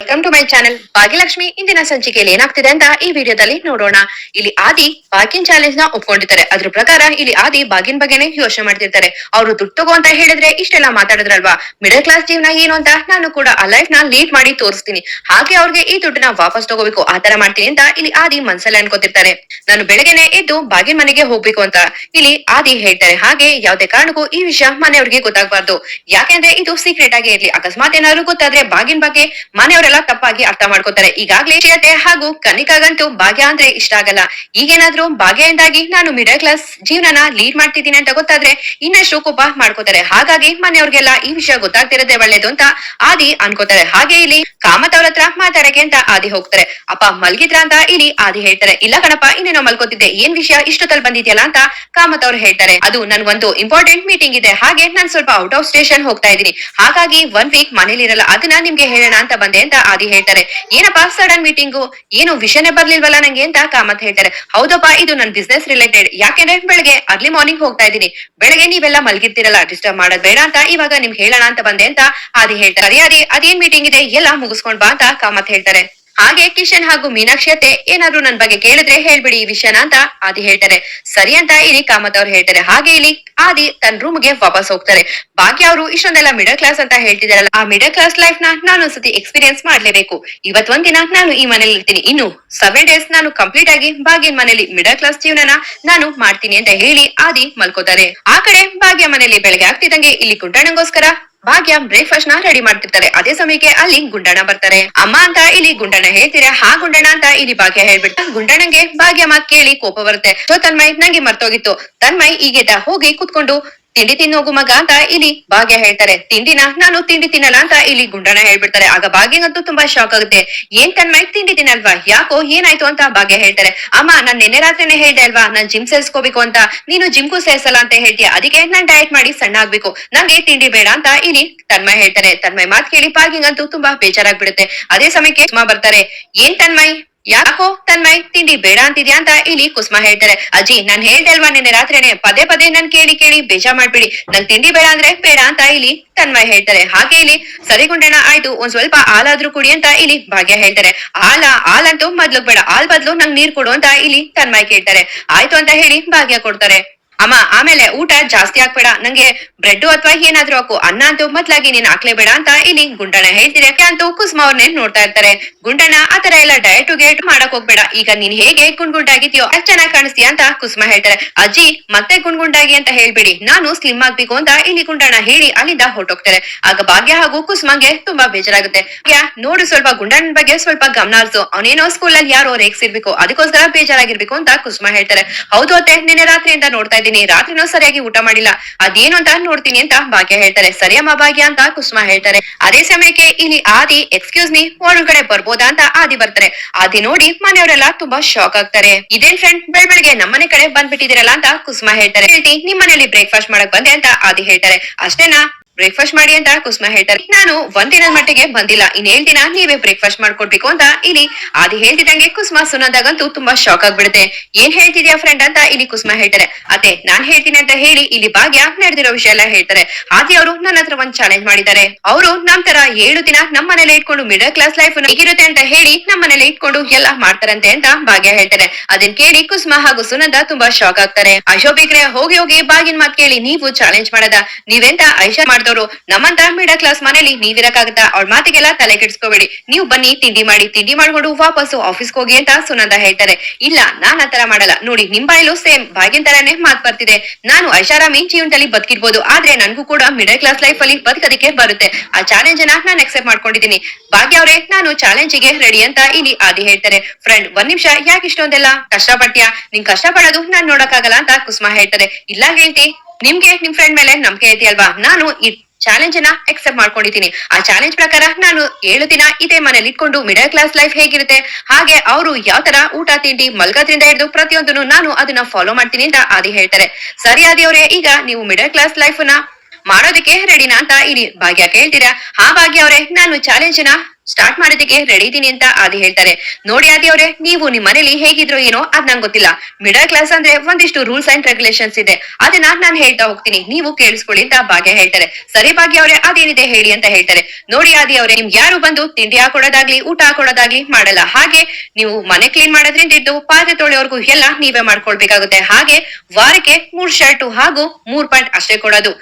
Welcome to my channel. Bhagyalakshmi ಇಂದಿನ ಸಂಚಿಕೆಯಲ್ಲಿ ಏನಾಗ್ತಿದೆ ಅಂತ ಈ ವಿಡಿಯೋದಲ್ಲಿ ನೋಡೋಣ. ಇಲ್ಲಿ ಆದಿ ಭಾಗ್ಯನ್ ಚಾಲೆಂಜ್ ನ ಒಪ್ಕೊಂಡಿರ್ತಾರೆ. ಅದ್ರ ಪ್ರಕಾರ ಇಲ್ಲಿ ಆದಿ ಭಾಗ್ಯನ್ ಬಗ್ಗೆನೇ ಯೋಚನೆ ಮಾಡ್ತಿರ್ತಾರೆ. ಅವ್ರು ದುಡ್ಡು ತಗೋ ಅಂತ ಹೇಳಿದ್ರೆ ಇಷ್ಟೆಲ್ಲ ಮಾತಾಡಿದ್ರಲ್ವಾ, ಮಿಡಲ್ ಕ್ಲಾಸ್ ಜೀವನ ಏನು ಅಂತ ನಾನು ಕೂಡ ಆ ಲೈಫ್ ನ ಲೀಡ್ ಮಾಡಿ ತೋರಿಸ್ತೀನಿ, ಹಾಗೆ ಅವ್ರಿಗೆ ಈ ದುಡ್ಡನ್ನ ವಾಪಸ್ ತಗೋಬೇಕು ಆತರ ಮಾಡ್ತೀನಿ ಅಂತ ಇಲ್ಲಿ ಆದಿ ಮನ್ಸಲ್ಲಿ ಅನ್ಕೋತಿರ್ತಾರೆ. ನಾನು ಬೆಳಗ್ಗೆನೆ ಎದ್ದು ಭಾಗ್ಯನ್ ಮನೆಗೆ ಹೋಗ್ಬೇಕು ಅಂತ ಇಲ್ಲಿ ಆದಿ ಹೇಳ್ತಾರೆ. ಹಾಗೆ ಯಾವ್ದೇ ಕಾರಣಕ್ಕೂ ಈ ವಿಷಯ ಮನೆಯವ್ರಿಗೆ ಗೊತ್ತಾಗ್ಬಾರ್ದು, ಯಾಕೆಂದ್ರೆ ಇದು ಸೀಕ್ರೆಟ್ ಆಗಿ ಇರ್ಲಿ. ಅಕಸ್ಮಾತ್ ಏನಾದ್ರು ಗೊತ್ತಾದ್ರೆ ಭಾಗ್ಯನ್ ಬಗ್ಗೆ ಮನೆಯವರೆಲ್ಲ ತಪ್ಪಾಗಿ ಅರ್ಥ ಮಾಡ್ಕೋತಾರೆ. ಈಗಾಗ್ಲೇ ಶ್ರೀಯತೆ ಹಾಗೂ ಕನಿಕಾಗಂತೂ ಭಾಗ್ಯ ಅಂದ್ರೆ ಇಷ್ಟ ಆಗಲ್ಲ. ಈಗೇನಾದ್ರೂ ಭಾಗ್ಯದಿಂದಾಗಿ ನಾನು ಮಿಡಲ್ ಕ್ಲಾಸ್ ಜೀವನನ ಲೀಡ್ ಮಾಡ್ತಿದ್ದೀನಿ ಅಂತ ಗೊತ್ತಾದ್ರೆ ಇನ್ನಷ್ಟು ಕೋಪ ಮಾಡ್ಕೋತಾರೆ. ಹಾಗಾಗಿ ಮನೆಯವ್ರಿಗೆಲ್ಲ ಈ ವಿಷಯ ಗೊತ್ತಾಗ್ತಿರೋದೇ ಒಳ್ಳೇದು ಅಂತ ಆದಿ ಅನ್ಕೋತಾರೆ. ಹಾಗೆ ಇಲ್ಲಿ ಕಾಮತ್ ಅವ್ರ ಹತ್ರ ಮಾತಾಡಕ್ಕೆ ಅಂತ ಆದಿ ಹೋಗ್ತಾರೆ. ಅಪ್ಪ ಮಲ್ಗಿದ್ರ ಅಂತ ಇಲ್ಲಿ ಆದಿ ಹೇಳ್ತಾರೆ. ಇಲ್ಲ ಕಣಪ್ಪ, ಇನ್ನೇನೋ ಮಲ್ಕೋತಿದ್ದೆ, ಏನ್ ವಿಷಯ ಇಷ್ಟೊತ್ತಲ್ಲಿ ಬಂದಿದ್ಯಲ್ಲ ಅಂತ ಕಾಮತ್ ಅವ್ರು ಹೇಳ್ತಾರೆ. ಅದು ನನ್ಗೊಂದು ಇಂಪಾರ್ಟೆಂಟ್ ಮೀಟಿಂಗ್ ಇದೆ, ಹಾಗೆ ನಾನ್ ಸ್ವಲ್ಪ ಔಟ್ ಆಫ್ ಸ್ಟೇಷನ್ ಹೋಗ್ತಾ ಇದ್ದೀನಿ, ಹಾಗಾಗಿ 1 ವೀಕ್ ಮನೇಲಿ ಇರಲ್ಲ, ಅದನ್ನ ನಿಮ್ಗೆ ಹೇಳೋಣ ಅಂತ ಬಂದೆ ಅಂತ ಆದಿ ಹೇಳ್ತಾರೆ. ಏನಪ್ಪಾ ಸಡನ್ ಮೀಟಿಂಗು, ಏನು ವಿಷಯನೇ ಬರ್ಲಿಲ್ವಲ್ಲ ನಂಗೆ ಅಂತ ಕಾಮತ್ ಹೇಳ್ತಾರೆ. ಹೌದಪ್ಪ, ಇದು ನನ್ ಬಿಸ್ನೆಸ್ ರಿಲೇಟೆಡ್, ಯಾಕೆಂದ್ರೆ ಬೆಳಗ್ಗೆ ಅರ್ಲಿ ಮಾರ್ನಿಂಗ್ ಹೋಗ್ತಾ ಇದ್ದೀನಿ, ಬೆಳಗ್ಗೆ ನೀವೆಲ್ಲ ಮಲ್ಗಿರ್ತಿರಲ್ಲ, ಡಿಸ್ಟರ್ಬ್ ಮಾಡೋದ್ ಬೇಡ ಅಂತ ಇವಾಗ ನಿಮ್ಗೆ ಹೇಳೋಣ ಅಂತ ಬಂದೆ ಅಂತ ಆದಿ ಹೇಳ್ತಾರೆ. ಅದೇನ್ ಮೀಟಿಂಗ್ ಇದೆ, ಎಲ್ಲ ಮುಗಿಸ್ಕೊಂಡ್ ಬಾ ಅಂತ ಕಾಮತ್ ಹೇಳ್ತಾರೆ. ಹಾಗೆ ಕಿಶನ್ ಹಾಗೂ ಮೀನಾಕ್ಷಿ ಅತ್ತೆ ಏನಾದ್ರು ನನ್ ಬಗ್ಗೆ ಕೇಳಿದ್ರೆ ಹೇಳ್ಬಿಡಿ ಈ ವಿಷಯನ ಅಂತ ಆದಿ ಹೇಳ್ತಾರೆ. ಸರಿ ಅಂತ ಇಲ್ಲಿ ಕಾಮತ್ ಅವ್ರು ಹೇಳ್ತಾರೆ. ಹಾಗೆ ಇಲ್ಲಿ ಆದಿ ತನ್ನ ರೂಮ್ಗೆ ವಾಪಸ್ ಹೋಗ್ತಾರೆ. ಭಾಗ್ಯ ಅವರು ಇಷ್ಟೊಂದೆಲ್ಲ ಮಿಡಲ್ ಕ್ಲಾಸ್ ಅಂತ ಹೇಳ್ತಿದಾರಲ್ಲ, ಆ ಮಿಡಲ್ ಕ್ಲಾಸ್ ಲೈಫ್ ನ ನಾನು ಒಂದ್ಸತಿ ಎಕ್ಸ್ಪೀರಿಯನ್ಸ್ ಮಾಡ್ಲೇಬೇಕು. ಇವತ್ ಒಂದಿನ ನಾನು ಈ ಮನೇಲಿ ಇರ್ತೀನಿ, ಇನ್ನು 7 ಡೇಸ್ ನಾನು ಕಂಪ್ಲೀಟ್ ಆಗಿ ಭಾಗ್ಯನ್ ಮನೇಲಿ ಮಿಡಲ್ ಕ್ಲಾಸ್ ಜೀವನನ ನಾನು ಮಾಡ್ತೀನಿ ಅಂತ ಹೇಳಿ ಆದಿ ಮಲ್ಕೋತಾರೆ. ಆ ಕಡೆ ಭಾಗ್ಯ ಮನೇಲಿ ಬೆಳಗ್ಗೆ ಆಗ್ತಿದಂಗೆ ಇಲ್ಲಿ ಗುಡ್ಡಣ್ಣಗೋಸ್ಕರ ಭಾಗ್ಯ ಬ್ರೇಕ್ಫಾಸ್ಟ್ ನ ರೆಡಿ ಮಾಡ್ತಿರ್ತಾರೆ. ಅದೇ ಸಮಯಕ್ಕೆ ಅಲ್ಲಿ ಗುಂಡಣ್ಣ ಬರ್ತಾರೆ. ಅಮ್ಮ ಅಂತ ಇಲ್ಲಿ ಗುಂಡಣ್ಣ ಹೇಳ್ತೀರಾ, ಹಾ ಗುಂಡಣ್ಣ ಅಂತ ಇಲ್ಲಿ ಭಾಗ್ಯ ಹೇಳ್ಬಿಡ್ತಾ. ಗುಂಡಣ್ಣಂಗೆ ಭಾಗ್ಯ ಮಾತ್ ಕೇಳಿ ಕೋಪ ಬರುತ್ತೆ. ಸೊ ತನ್ಮಯ್ ನಂಗೆ ಮರ್ತೋಗಿತ್ತು, ತನ್ಮಯ್ ಈಗೆದ ಹೋಗಿ ಕುತ್ಕೊಂಡು ತಿಂಡಿ ತಿನ್ನೋಗು ಮಗ ಅಂತ ಇಲ್ಲಿ ಭಾಗ್ಯ ಹೇಳ್ತಾರೆ. ತಿಂಡಿನ ನಾನು ತಿಂಡಿ ತಿನ್ನಲ್ಲ ಅಂತ ಇಲ್ಲಿ ಗುಂಡಣ್ಣ ಹೇಳ್ಬಿಡ್ತಾರೆ. ಆಗ ಭಾಗ್ಯಂಗಂತೂ ತುಂಬಾ ಶಾಕ್ ಆಗುತ್ತೆ. ಏನ್ ತನ್ಮಯ್ ತಿಂಡಿ ತಿನ್ನಲ್ವಾ, ಯಾಕೋ ಏನಾಯ್ತು ಅಂತ ಭಾಗ್ಯ ಹೇಳ್ತಾರೆ. ಅಮ್ಮ ನಾನ್ ನಿನ್ನೆ ರಾತ್ರಿನೇ ಹೇಳ್ದೆ ಅಲ್ವಾ ನಾನ್ ಜಿಮ್ ಸೇರ್ಸ್ಕೋಬೇಕು ಅಂತ, ನೀನು ಜಿಮ್ಗೂ ಸೇರ್ಸಲ್ಲ ಅಂತ ಹೇಳ್ತೀಯ, ಅದಕ್ಕೆ ನಾನ್ ಡಯಟ್ ಮಾಡಿ ಸಣ್ಣ ಆಗ್ಬೇಕು, ನಂಗೆ ತಿಂಡಿ ಬೇಡ ಅಂತ ಇಲ್ಲಿ ತನ್ಮಯ್ ಹೇಳ್ತಾರೆ. ತನ್ಮಯ್ ಮಾತ್ ಕೇಳಿ ಭಾಗ್ಯಂಗಂತೂ ತುಂಬಾ ಬೇಜಾರಾಗ್ಬಿಡುತ್ತೆ. ಅದೇ ಸಮಯಕ್ಕೆ ಸುಮಾ ಬರ್ತಾರೆ. ಏನ್ ತನ್ಮಯ್, ಯಾಕೋ ತನ್ಮಯ್ ತಿಂಡಿ ಬೇಡ ಅಂತಿದ್ಯಾ ಅಂತ ಇಲ್ಲಿ ಕುಸುಮಾ ಹೇಳ್ತಾರೆ. ಅಜ್ಜಿ ನಾನ್ ಹೇಳ್ದೆ ಅಲ್ವಾ ನಿನ್ನೆ ರಾತ್ರಿನೇ, ಪದೇ ಪದೇ ನನ್ ಕೇಳಿ ಕೇಳಿ ಬೇಜಾರ್ ಮಾಡ್ಬಿಡಿ, ನನ್ ತಿಂಡಿ ಬೇಡ ಅಂದ್ರೆ ಬೇಡ ಅಂತ ಇಲ್ಲಿ ತನ್ಮಯ್ ಹೇಳ್ತಾರೆ. ಹಾಗೆ ಇಲ್ಲಿ ಸರಿಗುಂಡಣ್ಣ ಆಯ್ತು, ಒಂದ್ ಸ್ವಲ್ಪ ಹಾಲಾದ್ರೂ ಕುಡಿ ಅಂತ ಇಲ್ಲಿ ಭಾಗ್ಯ ಹೇಳ್ತಾರೆ. ಹಾಲಂತೂ ಮೊದ್ಲು ಬೇಡ, ಹಾಲ್ ಬದ್ಲು ನಂಗ್ ನೀರ್ ಕೊಡು ಅಂತ ಇಲ್ಲಿ ತನ್ಮಯ್ ಕೇಳ್ತಾರೆ. ಆಯ್ತು ಅಂತ ಹೇಳಿ ಭಾಗ್ಯ ಕೊಡ್ತಾರೆ. ಅಮ್ಮ ಆಮೇಲೆ ಊಟ ಜಾಸ್ತಿ ಹಾಕ್ಬೇಡ, ನಂಗೆ ಬ್ರೆಡ್ ಅಥವಾ ಏನಾದ್ರೂ ಹಾಕು, ಅನ್ನ ಅಂತೂ ಮೊದ್ಲಾಗಿ ನೀನ್ ಹಾಕ್ಲೇಬೇಡ ಅಂತ ಇಲ್ಲಿ ಗುಂಡಣ್ಣ ಹೇಳ್ತಿದೆ ಅಂತೂ ಕುಸುಮ ಅವ್ರನ್ನೇ ನೋಡ್ತಾ ಇರ್ತಾರೆ. ಗುಂಡಣ್ಣ ಆತರ ಎಲ್ಲ ಡಯಟ್ ಗೇಟ್ ಮಾಡಕ್ ಹೋಗ್ಬೇಡ, ಈಗ ನೀನ್ ಹೇಗೆ ಗುಂಡ್ಗುಂಡಾಗಿದ್ಯೋ ಅಷ್ಟ್ ಚೆನ್ನಾಗ್ ಕಾಣಿಸ್ತೀಯ ಅಂತ ಕುಸುಮ ಹೇಳ್ತಾರೆ. ಅಜ್ಜಿ ಮತ್ತೆ ಗುಂಡ್ಗುಂಡಾಗಿ ಅಂತ ಹೇಳ್ಬಿಡಿ, ನಾನು ಸ್ಲಿಮ್ ಆಗ್ಬೇಕು ಅಂತ ಇಲ್ಲಿ ಗುಂಡಣ್ಣ ಹೇಳಿ ಅಲ್ಲಿಂದ ಹೊರಟೋಗ್ತಾರೆ. ಆಗ ಭಾಗ್ಯ ಹಾಗೂ ಕುಸುಮಗೆ ತುಂಬಾ ಬೇಜಾರಾಗುತ್ತೆ. ನೋಡು ಸ್ವಲ್ಪ ಗುಂಡಣ್ಣನ ಬಗ್ಗೆ ಸ್ವಲ್ಪ ಗಮನ ಹರಿಸು, ಅವನೇನೋ ಸ್ಕೂಲಲ್ಲಿ ಯಾರೋ ರೇಗ್ಸಿರ್ಬೇಕು, ಅದಕ್ಕೋಸ್ಕರ ಬೇಜಾರಾಗಿರ್ಬೇಕು ಅಂತ ಕುಸುಮ ಹೇಳ್ತಾರೆ. ಹೌದು ಅತ್ತೆ, ನಿನ್ನೆ ರಾತ್ರಿಯಿಂದ ನೋಡ್ತಾ ಇದ್ದೀನಿ, ರಾತ್ರಿನೂ ಸರಿಯಾಗಿ ಊಟ ಮಾಡಿಲ್ಲ, ಅದೇನು ಅಂತ ನೋಡ್ತೀನಿ ಅಂತ ಭಾಗ್ಯ ಹೇಳ್ತಾರೆ. ಸರಿಯಮ್ಮ ಭಾಗ್ಯ ಅಂತ ಕುಸುಮ ಹೇಳ್ತಾರೆ. ಅದೇ ಸಮಯಕ್ಕೆ ಇಲ್ಲಿ ಆದಿ ಎಕ್ಸ್ಕ್ಯೂಸ್ ಮೀ ಒಳಗಡೆ ಬರ್ಬೋದಾ ಅಂತ ಆದಿ ಬರ್ತಾರೆ. ಆದಿ ನೋಡಿ ಮನೆಯವರೆಲ್ಲ ತುಂಬಾ ಶಾಕ್ ಆಗ್ತಾರೆ. ಇದೇನ್ ಫ್ರೆಂಡ್ ಬೆಳಗ್ಗೆ ನಮ್ಮನೆ ಕಡೆ ಬಂದ್ಬಿಟ್ಟಿದಿರಲ್ಲ ಅಂತ ಕುಸುಮ ಹೇಳ್ತಾರೆ. ಹೇಳ್ತಿ ನಿಮ್ ಮನೇಲಿ ಬ್ರೇಕ್ಫಾಸ್ಟ್ ಮಾಡಕ್ ಬಂದೆ ಅಂತ ಆದಿ ಹೇಳ್ತಾರೆ. ಅಷ್ಟೇನಾ, ಬ್ರೇಕ್ಫಾಸ್ಟ್ ಮಾಡಿ ಅಂತ ಕುಸುಮ ಹೇಳ್ತಾರೆ. ನಾನು ಒಂದಿನದ ಮಟ್ಟಿಗೆ ಬಂದಿಲ್ಲ, ಇನ್ 7 ದಿನ ನೀವೇ ಬ್ರೇಕ್ಫಾಸ್ಟ್ ಮಾಡ್ಕೊಡ್ಬೇಕು ಅಂತ ಇಲ್ಲಿ ಆದಿ ಹೇಳ್ತಿದಂಗೆ ಕುಸುಮ ಸುನಂದಾಗಂತೂ ತುಂಬಾ ಶಾಕ್ ಆಗ್ಬಿಡುತ್ತೆ. ಏನ್ ಹೇಳ್ತಿದ್ಯಾ ಫ್ರೆಂಡ್ ಅಂತ ಇಲ್ಲಿ ಕುಸುಮ ಹೇಳ್ತಾರೆ. ಅತ್ತೆ ನಾನ್ ಹೇಳ್ತೀನಿ ಅಂತ ಹೇಳಿ ಇಲ್ಲಿ ಭಾಗ್ಯ ನಡೆದಿರೋ ವಿಷಯ ಎಲ್ಲ ಹೇಳ್ತಾರೆ. ಆದಿ ಅವರು ನನ್ನ ಹತ್ರ ಒಂದ್ ಚಾಲೆಂಜ್ ಮಾಡಿದ್ದಾರೆ. ಅವರು ನಮ್ ತರ 7 ದಿನ ನಮ್ ಮನೇಲಿ ಇಟ್ಕೊಂಡು ಮಿಡಲ್ ಕ್ಲಾಸ್ ಲೈಫ್ ಹೇಗಿರುತ್ತೆ ಅಂತ ಹೇಳಿ ನಮ್ ಮನೇಲಿ ಇಟ್ಕೊಂಡು ಎಲ್ಲ ಮಾಡ್ತಾರಂತೆ ಅಂತ ಭಾಗ್ಯ ಹೇಳ್ತಾರೆ. ಅದನ್ ಕೇಳಿ ಕುಸುಮ ಹಾಗೂ ಸುನಂದ ತುಂಬಾ ಶಾಕ್ ಆಗ್ತಾರೆ. ಅಶೋಭಿಕ್ರೆ ಹೋಗಿ ಹೋಗಿ ಭಾಗ್ಯನ್ ಮಾತ್ ಕೇಳಿ ನೀವು ಚಾಲೆಂಜ್ ಮಾಡದ, ನೀವೆಂತ ಐಷಾ ಮಾಡ್ದವ್ರು, ನಮ್ಮಂತ ಮಿಡಲ್ ಕ್ಲಾಸ್ ಮನೇಲಿ ನೀವಿರಕ್ಕಾಗತ್ತಾ, ಅವ್ಳ ಮಾತಿಗೆಲ್ಲ ತಲೆ ಕೆಡಿಸ್ಕೋಬೇಡಿ, ನೀವು ಬನ್ನಿ ತಿಂಡಿ ಮಾಡ್ಕೊಂಡು ವಾಪಸ್ಸು ಆಫೀಸ್ಗೆ ಹೋಗಿ ಅಂತ ಸುನಂದ ಹೇಳ್ತಾರೆ. ಇಲ್ಲ ನಾನ್ ಆತರ ಮಾಡಲ್ಲ, ನೋಡಿ ನಿಮ್ ಬಾಯಲ್ಲೂ ಸೇಮ್ ಭಾಗ್ಯನ್ ತರಾನೇ ಮಾತ್ ಬರ್ತಿದೆ, ನಾನು ಐಷಾರಾಮಿ ಜೀವನದಲ್ಲಿ ಬದುಕಿರ್ಬೋದು, ಆದ್ರೆ ನನ್ಗೂ ಕೂಡ ಮಿಡಲ್ ಕ್ಲಾಸ್ ಲೈಫ್ ಅಲ್ಲಿ ಬದುಕೋದಕ್ಕೆ ಬರುತ್ತೆ, ಆ ಚಾಲೆಂಜ್ ಅನ್ನ ನಾನು ಅಕ್ಸೆಪ್ಟ್ ಮಾಡ್ಕೊಂಡಿದ್ದೀನಿ. ಭಾಗ್ಯ ಅವರೇ ನಾನು ಚಾಲೆಂಜಿಗೆ ರೆಡಿ ಅಂತ ಇಲ್ಲಿ ಆದಿ ಹೇಳ್ತಾರೆ. ಫ್ರೆಂಡ್ 1 ನಿಮಿಷ, ಯಾಕೆ ಇಷ್ಟೊಂದೆಲ್ಲ ಕಷ್ಟ ಪಡ್ತೀಯಾ, ನಿನ್ ಕಷ್ಟ ಪಡೋದು ನಾನ್ ನೋಡಕ್ಕಾಗಲ್ಲ ಅಂತ ಕುಸುಮ ಹೇಳ್ತಾರೆ. ಇಲ್ಲ ಹೇಳ್ತಿ, ನಿಮ್ಗೆ ನಿಮ್ ಫ್ರೆಂಡ್ ಮೇಲೆ ನಂಬಿಕೆ ಐತಿ ಅಲ್ವಾ, ನಾನು ಈ ಚಾಲೆಂಜ್ ಅನ್ನ ಅಕ್ಸೆಪ್ಟ್ ಮಾಡ್ಕೊಂಡಿದ್ದೀನಿ. ಆ ಚಾಲೆಂಜ್ ಪ್ರಕಾರ ನಾನು 7 ದಿನ ಇದೇ ಮನೇಲಿ ಇಟ್ಕೊಂಡು ಮಿಡಲ್ ಕ್ಲಾಸ್ ಲೈಫ್ ಹೇಗಿರುತ್ತೆ, ಹಾಗೆ ಅವರು ಯಾವ ತರ ಊಟ ತಿಂಡಿ ಮಲ್ಗೋದ್ರಿಂದ ಹಿಡಿದು ಪ್ರತಿಯೊಂದನ್ನು ನಾನು ಅದನ್ನ ಫಾಲೋ ಮಾಡ್ತೀನಿ ಅಂತ ಆದಿ ಹೇಳ್ತಾರೆ. ಸರಿ ಆದಿ ಅವರೇ, ಈಗ ನೀವು ಮಿಡಲ್ ಕ್ಲಾಸ್ ಲೈಫ್ ನ ಮಾಡೋದಕ್ಕೆ ರೆಡಿನಾ ಅಂತ ಇಲ್ಲಿ ಭಾಗ್ಯ ಕೇಳ್ತೀರಾ. ಹಾ ಭಾಗ್ಯ ಅವರೇ, ನಾನು ಚಾಲೆಂಜ್ ನ ಸ್ಟಾರ್ಟ್ ಮಾಡೋದಕ್ಕೆ ರೆಡಿ ಇದೀನಿ ಅಂತ ಆದಿ ಹೇಳ್ತಾರೆ. ನೋಡಿ ಆದಿ ಅವರೇ, ನೀವು ನಿಮ್ ಮನೇಲಿ ಹೇಗಿದ್ರು ಏನೋ ಅದ್ ನಂಗೆ ಗೊತ್ತಿಲ್ಲ. ಮಿಡಲ್ ಕ್ಲಾಸ್ ಅಂದ್ರೆ ಒಂದಿಷ್ಟು ರೂಲ್ಸ್ ಅಂಡ್ ರೆಗ್ಯುಲೇಷನ್ಸ್ ಇದೆ, ಅದನ್ನ ನಾನ್ ಹೇಳ್ತಾ ಹೋಗ್ತೀನಿ, ನೀವು ಕೇಳಿಸ್ಕೊಳ್ಳಿ ಅಂತ ಭಾಗ್ಯ ಹೇಳ್ತಾರೆ. ಸರಿ ಭಾಗ್ಯ ಅವರೇ, ಅದೇನಿದೆ ಹೇಳಿ ಅಂತ ಹೇಳ್ತಾರೆ. ನೋಡಿ ಆದಿ ಅವರೇ, ನಿಮ್ಗೆ ಯಾರು ಬಂದು ತಿಂಡಿ ಹಾಕೊಡೋದಾಗ್ಲಿ ಊಟ ಹಾಕೊಡೋದಾಗ್ಲಿ ಮಾಡಲ್ಲ. ಹಾಗೆ ನೀವು ಮನೆ ಕ್ಲೀನ್ ಮಾಡೋದ್ರಿಂದ ಇದ್ದು ಪಾತ್ರೆ ತೊಳೆಯೋರ್ಗು ಎಲ್ಲ ನೀವೇ ಮಾಡ್ಕೊಳ್ಬೇಕಾಗುತ್ತೆ. ಹಾಗೆ ವಾರಕ್ಕೆ 3 ಶರ್ಟ್ ಹಾಗೂ 3 ಪ್ಯಾಂಟ್ ಅಷ್ಟೇ ಕೊಡೋದು.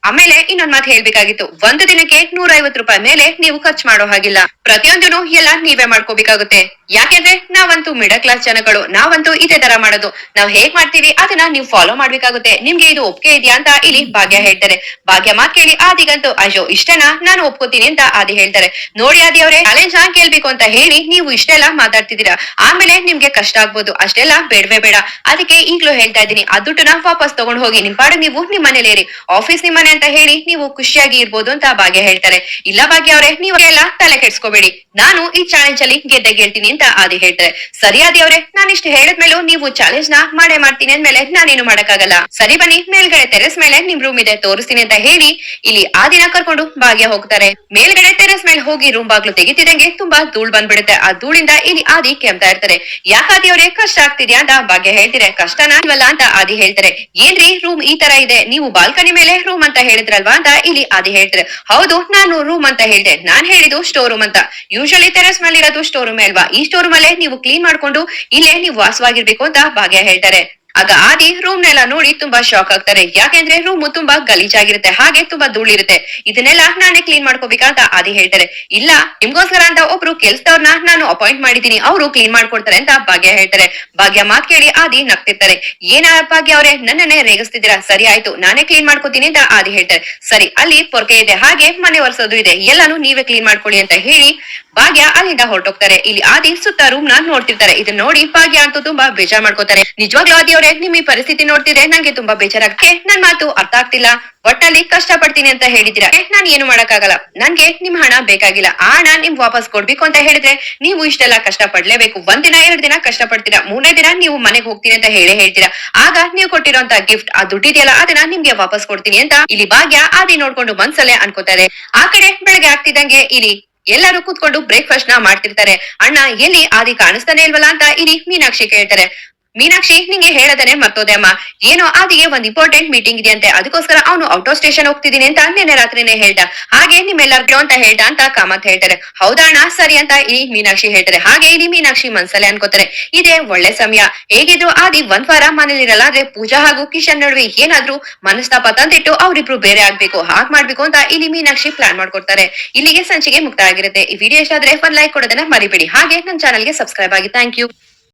ಆಮೇಲೆ ಇನ್ನೊಂದ್ ಮಾತು ಹೇಳ್ಬೇಕಾಗಿತ್ತು, ಒಂದು ದಿನಕ್ಕೆ 150 ರೂಪಾಯಿ ಮೇಲೆ ನೀವು ಖರ್ಚು ಮಾಡೋ ಹಾಗಿಲ್ಲ. ಪ್ರತಿಯೊಂದನು ಎಲ್ಲ ನೀವೇ ಮಾಡ್ಕೋಬೇಕಾಗುತ್ತೆ. ಯಾಕೆಂದ್ರೆ ನಾವಂತೂ ಮಿಡಲ್ ಕ್ಲಾಸ್ ಜನಗಳು, ನಾವಂತೂ ಇದೇ ತರ ಮಾಡೋದು. ನಾವ್ ಹೇಗ್ ಮಾಡ್ತೀವಿ ಅದನ್ನ ನೀವು ಫಾಲೋ ಮಾಡ್ಬೇಕಾಗುತ್ತೆ. ನಿಮ್ಗೆ ಇದು ಒಪ್ಪಿಗೆ ಇದೆಯಾ ಅಂತ ಇಲ್ಲಿ ಭಾಗ್ಯ ಹೇಳ್ತಾರೆ. ಭಾಗ್ಯ ಮಾತ್ ಕೇಳಿ ಆದಿಗಂತೂ ಅಯ್ಯೋ ಇಷ್ಟೇನಾ, ನಾನು ಒಪ್ಕೋತೀನಿ ಅಂತ ಆದಿ ಹೇಳ್ತಾರೆ. ನೋಡಿ ಆದಿ ಅವರೇ, ಚಾಲೆಂಜ್ ಕೇಳ್ಬೇಕು ಅಂತ ಹೇಳಿ ನೀವು ಇಷ್ಟೆಲ್ಲ ಮಾತಾಡ್ತಿದ್ದೀರಾ, ಆಮೇಲೆ ನಿಮ್ಗೆ ಕಷ್ಟ ಆಗ್ಬೋದು. ಅಷ್ಟೆಲ್ಲ ಬೇಡವೇ ಬೇಡ. ಅದಕ್ಕೆ ಈಗ್ಲೂ ಹೇಳ್ತಾ ಇದ್ದೀನಿ, ಆ ದುಡ್ಡನ್ನ ವಾಪಸ್ ತಗೊಂಡ್ ಹೋಗಿ ನಿಮ್ ಪಾಡು ನೀವು ನಿಮ್ ಮನೇಲಿ ಆಫೀಸ್ ನಿಮ್ ಮನೆ ಅಂತ ಹೇಳಿ ನೀವು ಖುಷಿಯಾಗಿ ಇರ್ಬೋದು ಅಂತ ಭಾಗ್ಯ ಹೇಳ್ತಾರೆ. ಇಲ್ಲ ಭಾಗ್ಯ ಅವರೇ, ನೀವು ಎಲ್ಲ ತಲೆ ಕೆಡ್ಸ್ಕೋಬೇಡಿ, ನಾನು ಈ ಚಾಲೆಂಜ್ ಅಲ್ಲಿ ಗೆದ್ದೆ ಗೆಲ್ತೀನಿ ಅಂತ ಆದಿ ಹೇಳ್ತಾರೆ. ಸರಿ ಆದಿ ಅವರೇ, ನಾನು ಇಷ್ಟು ಹೇಳಿದ್ಮೇಲೂ ನೀವು ಚಾಲೆಂಜ್ ನ ಮಾಡೇ ಮಾಡ್ತೀನಿ ಅಂದ್ಮೇಲೆ ನಾನೇನು ಮಾಡಕ್ಕಾಗಲ್ಲ. ಸರಿ ಬನ್ನಿ, ಮೇಲ್ಗಡೆ ಟೆರೆಸ್ ಮೇಲೆ ನಿಮ್ ರೂಮ್ ಇದೆ ತೋರಿಸ್ತೀನಿ ಅಂತ ಹೇಳಿ ಇಲ್ಲಿ ಆದಿನ ಕರ್ಕೊಂಡು ಭಾಗ್ಯ ಹೋಗ್ತಾರೆ. ಮೇಲ್ಗಡೆ ಟೆರೆಸ್ ಮೇಲೆ ಹೋಗಿ ರೂಮ್ ಬಾಗ್ಲು ತೆಗಿತಿದಂಗೆ ತುಂಬಾ ಧೂಳ್ ಬಂದ್ಬಿಡುತ್ತೆ. ಆ ಧೂಳಿಂದ ಇಲ್ಲಿ ಆದಿ ಕೆಮ್ತಾ ಇರ್ತಾರೆ. ಯಾಕಾದಿ ಅವರೇ, ಕಷ್ಟ ಆಗ್ತಿದ್ಯಾ ಅಂತ ಭಾಗ್ಯ ಹೇಳ್ತಾರೆ. ಕಷ್ಟನಾ ಇಲ್ವಲ್ಲ ಅಂತ ಆದಿ ಹೇಳ್ತಾರೆ. ಏನ್ರಿ ರೂಮ್ ಈ ತರ ಇದೆ, ನೀವು ಬಾಲ್ಕನಿ ಮೇಲೆ ರೂಮ್ ಅಂತ ಹೇಳಿದ್ರಲ್ವಾ ಅಂತ ಇಲ್ಲಿ ಆದಿ ಹೇಳ್ತಾರೆ. ಹೌದು, ನಾನು ರೂಮ್ ಅಂತ ಹೇಳ್ದೆ, ನಾನ್ ಹೇಳಿದ್ದು ಸ್ಟೋರ್ ರೂಮ್ ಅಂತ. ಯೂಶಲಿ ಟೆರೆಸ್ ಮೇಲೆ ಇರೋದು ಸ್ಟೋರ್ ರೂಮ್ ಅಲ್ವಾ, ಈ ಸ್ಟೋರ್ ರೂಮ್ ಅಲ್ಲೇ ನೀವು ಕ್ಲೀನ್ ಮಾಡ್ಕೊಂಡು ಇಲ್ಲೇ ನೀವು ವಾಸವಾಗಿರ್ಬೇಕು ಅಂತ ಭಾಗ್ಯ ಹೇಳ್ತಾರೆ. ಆಗ ಆದಿ ರೂಮ್ ನೆಲ್ಲ ನೋಡಿ ತುಂಬಾ ಶಾಕ್ ಆಗ್ತಾರೆ. ಯಾಕೆಂದ್ರೆ ರೂಮ್ ತುಂಬಾ ಗಲೀಜಾಗಿರುತ್ತೆ, ಹಾಗೆ ತುಂಬಾ ಧೂಳಿರುತ್ತೆ. ಇದನ್ನೆಲ್ಲ ನಾನೇ ಕ್ಲೀನ್ ಮಾಡ್ಕೋಬೇಕಂತ ಆದಿ ಹೇಳ್ತಾರೆ. ಇಲ್ಲ, ನಿಮ್ಗೋಸ್ಕರ ಅಂತ ಒಬ್ರು ಕೆಲ್ಸದವ್ರನ್ನ ನಾನು ಅಪಾಯಿಂಟ್ ಮಾಡಿದೀನಿ, ಅವರು ಕ್ಲೀನ್ ಮಾಡ್ಕೊಡ್ತಾರೆ ಅಂತ ಭಾಗ್ಯ ಹೇಳ್ತಾರೆ. ಭಾಗ್ಯ ಮಾತ್ ಕೇಳಿ ಆದಿ ನಗ್ತಿರ್ತಾರೆ. ಏನ ಭಾಗ್ಯ ಅವರೇ, ನನ್ನನ್ನೇ ರೇಗಿಸ್ತಿದ್ದೀರಾ? ಸರಿ ಆಯ್ತು, ನಾನೇ ಕ್ಲೀನ್ ಮಾಡ್ಕೋತೀನಿ ಅಂತ ಆದಿ ಹೇಳ್ತಾರೆ. ಸರಿ, ಅಲ್ಲಿ ಪೊರ್ಕೆ ಇದೆ, ಹಾಗೆ ಮನೆ ಒರೆಸೋದು ಇದೆ, ಎಲ್ಲಾನು ನೀವೇ ಕ್ಲೀನ್ ಮಾಡ್ಕೊಳ್ಳಿ ಅಂತ ಹೇಳಿ ಭಾಗ್ಯ ಅಲ್ಲಿಂದ ಹೊರಟೋಗ್ತಾರೆ. ಇಲ್ಲಿ ಆದಿ ಸುತ್ತ ರೂಮ್ ನ ನೋಡ್ತಿರ್ತಾರೆ. ಇದನ್ನ ನೋಡಿ ಭಾಗ್ಯ ಅಂತೂ ತುಂಬಾ ಬೇಜಾರ್ ಮಾಡ್ಕೋತಾರೆ. ನಿಜವಾಗ್ಲೂ ಆದಿ ಅವರೇ, ನಿಮ್ ಈ ಪರಿಸ್ಥಿತಿ ನೋಡ್ತಿದ್ರೆ ನಂಗೆ ತುಂಬಾ ಬೇಜಾರಾಗಕ್ಕೆ, ನನ್ ಮಾತು ಅರ್ಥ ಆಗ್ತಿಲ್ಲ. ಒಟ್ಟಲ್ಲಿ ಕಷ್ಟ ಪಡ್ತೀನಿ ಅಂತ ಹೇಳಿದಿರಾ, ನಾನ್ ಏನು ಮಾಡಕ್ಕಾಗಲ್ಲ. ನನ್ಗೆ ನಿಮ್ ಹಣ ಬೇಕಾಗಿಲ್ಲ, ಆ ಹಣ ನಿಮ್ ವಾಪಸ್ ಕೊಡ್ಬೇಕು ಅಂತ ಹೇಳಿದ್ರೆ ನೀವು ಇಷ್ಟೆಲ್ಲ ಕಷ್ಟ ಪಡ್ಲೇಬೇಕು. 1 ದಿನ 2 ದಿನ ಕಷ್ಟ ಪಡ್ತೀರಾ, 3ನೇ ದಿನ ನೀವು ಮನೆಗೆ ಹೋಗ್ತೀನಿ ಅಂತ ಹೇಳ್ತೀರಾ. ಆಗ ನೀವು ಕೊಟ್ಟಿರೋಂತ ಗಿಫ್ಟ್, ಆ ದುಡ್ಡಿದೆಯಲ್ಲ ಅದನ್ನ ನಿಮ್ಗೆ ವಾಪಸ್ ಕೊಡ್ತೀನಿ ಅಂತ ಇಲ್ಲಿ ಭಾಗ್ಯ ಆದಿ ನೋಡ್ಕೊಂಡು ಮನ್ಸಲ್ಲೇ ಅನ್ಕೋತಾರೆ. ಆ ಕಡೆ ಬೆಳಗ್ಗೆ ಆಗ್ತಿದ್ದಂಗೆ ಇಲ್ಲಿ ಎಲ್ಲರೂ ಕೂತ್ಕೊಂಡು ಬ್ರೇಕ್ಫಾಸ್ಟ್ ನ ಮಾಡ್ತಿರ್ತಾರೆ. ಅಣ್ಣ ಎಲ್ಲಿ ಆದಿ ಕಾಣಿಸ್ತಾನೆ ಇಲ್ವಲ್ಲ ಅಂತ ಇಲ್ಲಿ ಮೀನಾಕ್ಷಿ ಕೇಳ್ತಾರೆ. ಮೀನಾಕ್ಷಿ, ನಿಂಗೆ ಹೇಳದನೆ ಮರ್ತೋದೆ ಅಮ್ಮ, ಏನೋ ಆದಿಗೆ ಒಂದ್ ಇಂಪಾರ್ಟೆಂಟ್ ಮೀಟಿಂಗ್ ಇದೆಯಂತೆ, ಅದಕ್ಕೋಸ್ಕರ ಅವನು ಔಟ್ ಆಫ್ ಸ್ಟೇಷನ್ ಹೋಗ್ತಿದೀನಿ ಅಂತ ನಿನ್ನೆ ರಾತ್ರಿನೇ ಹೇಳ್ದ, ಹಾಗೆ ನಿಮ್ಮೆಲ್ಲರಿಗೂ ಅಂತ ಹೇಳ್ದ ಅಂತ ಕಾಮತ್ ಹೇಳ್ತಾರೆ. ಹೌದಾ ಅಣ್ಣ, ಸರಿ ಅಂತ ಈ ಮೀನಾಕ್ಷಿ ಹೇಳ್ತಾರೆ. ಹಾಗೆ ಇಲ್ಲಿ ಮೀನಾಕ್ಷಿ ಮನ್ಸಲ್ಲೇ ಅನ್ಕೋತಾರೆ, ಇದೇ ಒಳ್ಳೆ ಸಮಯ. ಹೇಗಿದ್ರು ಆದಿ 1 ವಾರ ಮನೇಲಿರಲ್ಲ, ಆದ್ರೆ ಪೂಜಾ ಹಾಗೂ ಕಿಶನ್ ನಡುವೆ ಏನಾದ್ರೂ ಮನಸ್ತಾಪ ತಂದಿಟ್ಟು ಅವ್ರಿಬ್ರು ಬೇರೆ ಆಗ್ಬೇಕು, ಹಾಗ್ ಮಾಡ್ಬೇಕು ಅಂತ ಇಲ್ಲಿ ಮೀನಾಕ್ಷಿ ಪ್ಲಾನ್ ಮಾಡ್ಕೊಡ್ತಾರೆ. ಇಲ್ಲಿಗೆ ಸಂಚಿಕೆ ಮುಕ್ತ ಆಗಿರುತ್ತೆ. ಈ ವಿಡಿಯೋ ಇಷ್ಟ ಆದ್ರೆ 1 ಲೈಕ್ ಕೊಡೋದನ್ನ ಮರಿಬೇಡಿ. ಹಾಗೆ ನಮ್ ಚಾನಲ್ಗೆ ಸಬ್ಸ್ಕ್ರೈಬ್ ಆಗಿ. Thank you.